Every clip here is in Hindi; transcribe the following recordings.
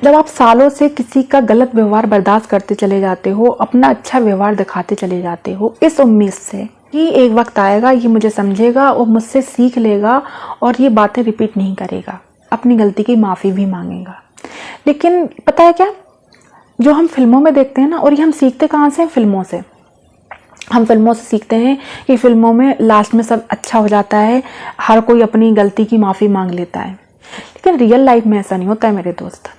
जब आप सालों से किसी का गलत व्यवहार बर्दाश्त करते चले जाते हो, अपना अच्छा व्यवहार दिखाते चले जाते हो, इस उम्मीद से कि एक वक्त आएगा ये मुझे समझेगा और मुझसे सीख लेगा और ये बातें रिपीट नहीं करेगा, अपनी गलती की माफ़ी भी मांगेगा। लेकिन पता है क्या, जो हम फिल्मों में देखते हैं ना, और ये हम सीखते कहाँ से हैं? फिल्मों से। हम फिल्मों से सीखते हैं कि फिल्मों में लास्ट में सब अच्छा हो जाता है, हर कोई अपनी गलती की माफ़ी मांग लेता है। लेकिन रियल लाइफ में ऐसा नहीं होता है मेरे दोस्त।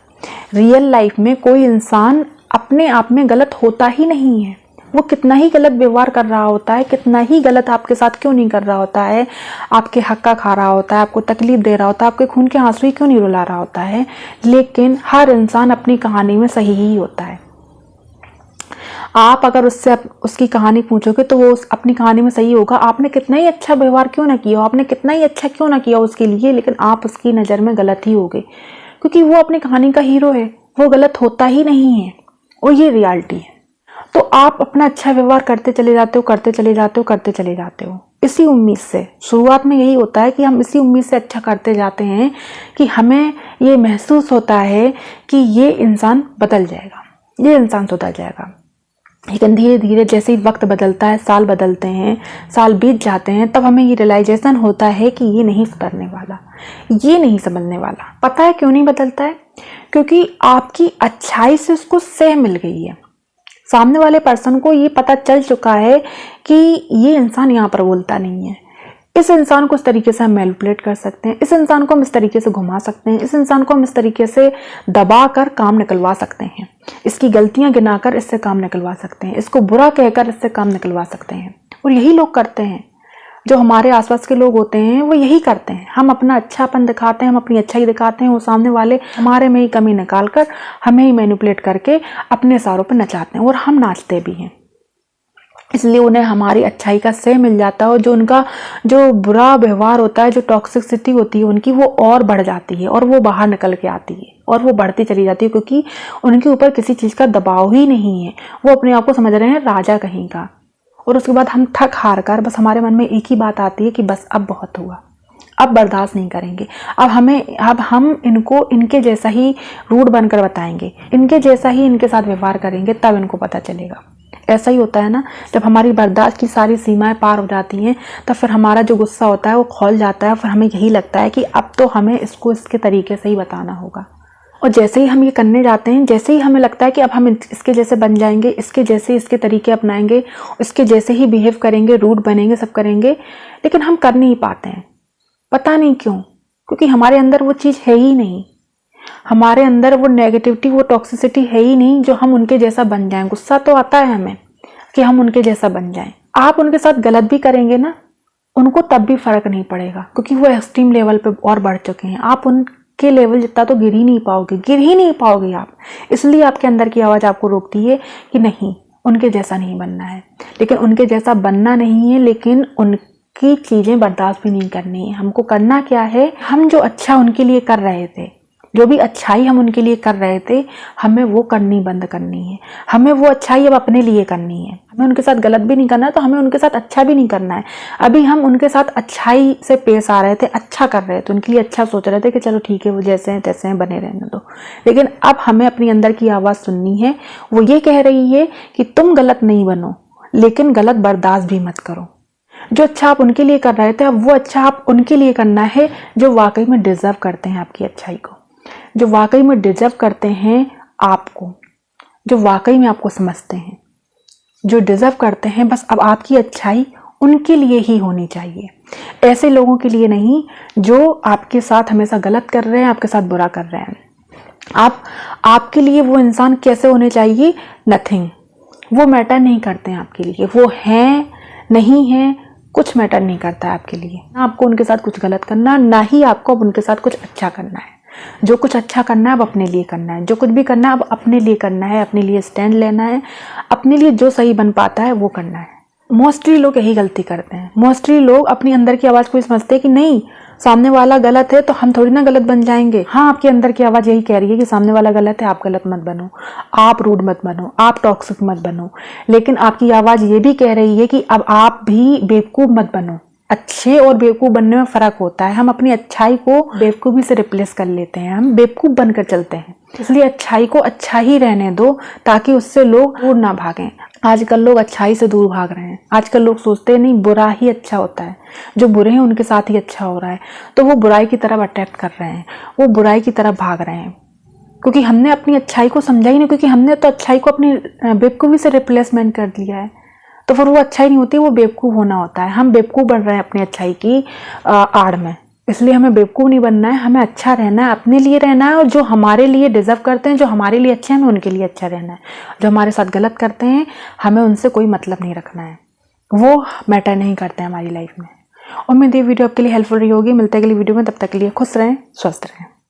रियल लाइफ में कोई इंसान अपने आप में गलत होता ही नहीं है। वो कितना ही गलत व्यवहार कर रहा होता है, कितना ही गलत आपके साथ क्यों नहीं कर रहा होता है, आपके हक का खा रहा होता है, आपको तकलीफ दे रहा होता है, आपके खून के आंसू ही क्यों नहीं रुला रहा होता है, लेकिन हर इंसान अपनी कहानी में सही ही होता है। आप अगर उससे उसकी कहानी पूछोगे तो वो अपनी कहानी में सही होगा। आपने कितना ही अच्छा व्यवहार क्यों ना किया, आपने कितना ही अच्छा क्यों ना किया उसके लिए, लेकिन आप उसकी नज़र में गलत ही होगे, क्योंकि वो अपनी कहानी का हीरो है, वो गलत होता ही नहीं है, और ये रियलिटी है। तो आप अपना अच्छा व्यवहार करते चले जाते हो, करते चले जाते हो, करते चले जाते हो, इसी उम्मीद से। शुरुआत में यही होता है कि हम इसी उम्मीद से अच्छा करते जाते हैं कि हमें ये महसूस होता है कि ये इंसान बदल जाएगा, ये इंसान सुधर जाएगा। लेकिन धीरे धीरे जैसे ही वक्त बदलता है, साल बदलते हैं, साल बीत जाते हैं, तब हमें ये रियलाइजेशन होता है कि ये नहीं सुधरने वाला, ये नहीं समझने वाला। पता है क्यों नहीं बदलता है? क्योंकि आपकी अच्छाई से उसको सह मिल गई है। सामने वाले पर्सन को ये पता चल चुका है कि ये इंसान यहाँ पर बोलता नहीं है, इस इंसान को इस तरीके से हम मैनिपुलेट कर सकते हैं, इस इंसान को हम इस तरीके से घुमा सकते हैं, इस इंसान को हम इस तरीके से दबा कर काम निकलवा सकते हैं, इसकी गलतियां गिनाकर इससे काम निकलवा सकते हैं, इसको बुरा कहकर इससे काम निकलवा सकते हैं। और यही लोग करते हैं, जो हमारे आसपास के लोग होते हैं वो यही करते हैं। हम अपना अच्छापन दिखाते हैं, हम अपनी अच्छाई दिखाते हैं, वो सामने वाले हमारे में ही कमी निकाल कर हमें ही मैनिपुलेट करके अपने सारों पर नचाते हैं, और हम नाचते भी हैं। इसलिए उन्हें हमारी अच्छाई का श्रेय मिल जाता है, और जो उनका जो बुरा व्यवहार होता है, जो टॉक्सिसिटी होती है उनकी, वो और बढ़ जाती है और वो बाहर निकल के आती है और वो बढ़ती चली जाती है, क्योंकि उनके ऊपर किसी चीज़ का दबाव ही नहीं है। वो अपने आप को समझ रहे हैं राजा कहीं का। और उसके बाद हम थक हार कर बस हमारे मन में एक ही बात आती है कि बस अब बहुत हुआ, अब बर्दाश्त नहीं करेंगे, अब हम इनको इनके जैसा ही रूड बनकर बताएंगे, इनके जैसा ही इनके साथ व्यवहार करेंगे, तब इनको पता चलेगा। ऐसा ही होता है ना, जब हमारी बर्दाश्त की सारी सीमाएं पार हो जाती हैं, तब फिर हमारा जो गुस्सा होता है वो खौल जाता है, फिर हमें यही लगता है कि अब तो हमें इसको इसके तरीके से ही बताना होगा। और जैसे ही हम ये करने जाते हैं, जैसे ही हमें लगता है कि अब हम इसके जैसे बन जाएंगे, इसके जैसे इसके तरीके अपनाएंगे, इसके जैसे ही बिहेव करेंगे, रूड बनेंगे, सब करेंगे, लेकिन हम कर नहीं पाते हैं। पता नहीं क्यों, क्योंकि हमारे अंदर वो चीज़ है ही नहीं, हमारे अंदर वो नेगेटिविटी, वो टॉक्सिसिटी है ही नहीं जो हम उनके जैसा बन जाएं। गुस्सा तो आता है हमें कि हम उनके जैसा बन जाएं। आप उनके साथ गलत भी करेंगे ना, उनको तब भी फर्क नहीं पड़ेगा, क्योंकि वो एक्सट्रीम लेवल पे और बढ़ चुके हैं। आप उनके लेवल जितना तो गिर ही नहीं पाओगे आप। इसलिए आपके अंदर की आवाज़ आपको रोकती है कि नहीं, उनके जैसा नहीं बनना है। लेकिन उनके जैसा बनना नहीं है, लेकिन उनकी चीज़ें बर्दाश्त भी नहीं करनी है। हमको करना क्या है, हम जो अच्छा उनके लिए कर रहे थे, जो भी अच्छाई हम उनके लिए कर रहे थे, हमें वो करनी बंद करनी है। हमें वो अच्छाई अब अपने लिए करनी है। हमें उनके साथ गलत भी नहीं करना है, तो हमें उनके साथ अच्छा भी नहीं करना है। अभी हम उनके साथ अच्छाई से पेश आ रहे थे, अच्छा कर रहे थे, उनके लिए अच्छा सोच रहे थे कि चलो ठीक है, वो जैसे हैं तैसे हैं, बने रहने दो। लेकिन अब हमें अपनी अंदर की आवाज़ सुननी है। वो ये कह रही है कि तुम गलत नहीं बनो, लेकिन गलत बर्दाश्त भी मत करो। जो अच्छा आप उनके लिए कर रहे थे, अब वो अच्छा आप उनके लिए करना है, जो वाकई में डिजर्व करते हैं आपकी अच्छाई को, जो वाकई में डिजर्व करते हैं आपको, जो वाकई में आपको समझते हैं, जो डिजर्व करते हैं। बस अब आपकी अच्छाई उनके लिए ही होनी चाहिए, ऐसे लोगों के लिए नहीं जो आपके साथ हमेशा गलत कर रहे हैं, आपके साथ बुरा कर रहे हैं। आपके लिए वो इंसान कैसे होने चाहिए, नथिंग, वो मैटर नहीं करते हैं आपके लिए। वो हैं नहीं हैं, कुछ मैटर नहीं करता है आपके लिए। ना आपको उनके साथ कुछ गलत करना, ना ही आपको अब उनके साथ कुछ अच्छा करना है। जो कुछ अच्छा करना है अब अपने लिए करना है, जो कुछ भी करना है अब अपने लिए करना है, अपने लिए स्टैंड लेना है, अपने लिए जो सही बन पाता है वो करना है। मोस्टली लोग यही गलती करते हैं। मोस्टली लोग अपनी अंदर की आवाज़ को समझते हैं कि नहीं, सामने वाला गलत है तो हम थोड़ी ना गलत बन जाएंगे। हाँ, आपके अंदर की आवाज़ यही कह रही है कि सामने वाला गलत है, आप गलत मत बनो, आप रूड मत बनो, आप टॉक्सिक मत बनो। लेकिन आपकी आवाज़ ये भी कह रही है कि अब आप भी बेवकूफ़ मत बनो, अच्छे और बेवकूफ़ बनने में फ़र्क होता है। हम अपनी अच्छाई को बेवकूफ़ी से रिप्लेस कर लेते हैं, हम बेवकूफ़ बनकर चलते हैं। इसलिए अच्छाई को अच्छा ही रहने दो ताकि उससे लोग दूर ना भागें। आजकल लोग अच्छाई से दूर भाग रहे हैं। आजकल लोग सोचते हैं नहीं, बुरा ही अच्छा होता है, जो बुरे हैं उनके साथ ही अच्छा हो रहा है, तो वो बुराई की तरफ अट्रैक्ट कर रहे हैं, वो बुराई की तरफ भाग रहे हैं, क्योंकि हमने अपनी अच्छाई को समझा ही नहीं, क्योंकि हमने तो अच्छाई को अपनी बेवकूफ़ी से रिप्लेसमेंट कर दिया है। तो फिर वो अच्छाई नहीं होती, वो बेवकूफ़ होना होता है। हम बेवकूफ़ बन रहे हैं अपनी अच्छाई की आड़ में। इसलिए हमें बेवकूफ़ नहीं बनना है, हमें अच्छा रहना है, अपने लिए रहना है, और जो हमारे लिए डिज़र्व करते हैं, जो हमारे लिए अच्छे हैं, हमें उनके लिए अच्छा रहना है। जो हमारे साथ गलत करते हैं, हमें उनसे कोई मतलब नहीं रखना है, वो मैटर नहीं करते हैं हमारी लाइफ में। उम्मीद है वीडियो आपके लिए हेल्पफुल रही होगी। मिलते हैं अगली वीडियो में, तब तक के लिए खुश रहें, स्वस्थ रहें।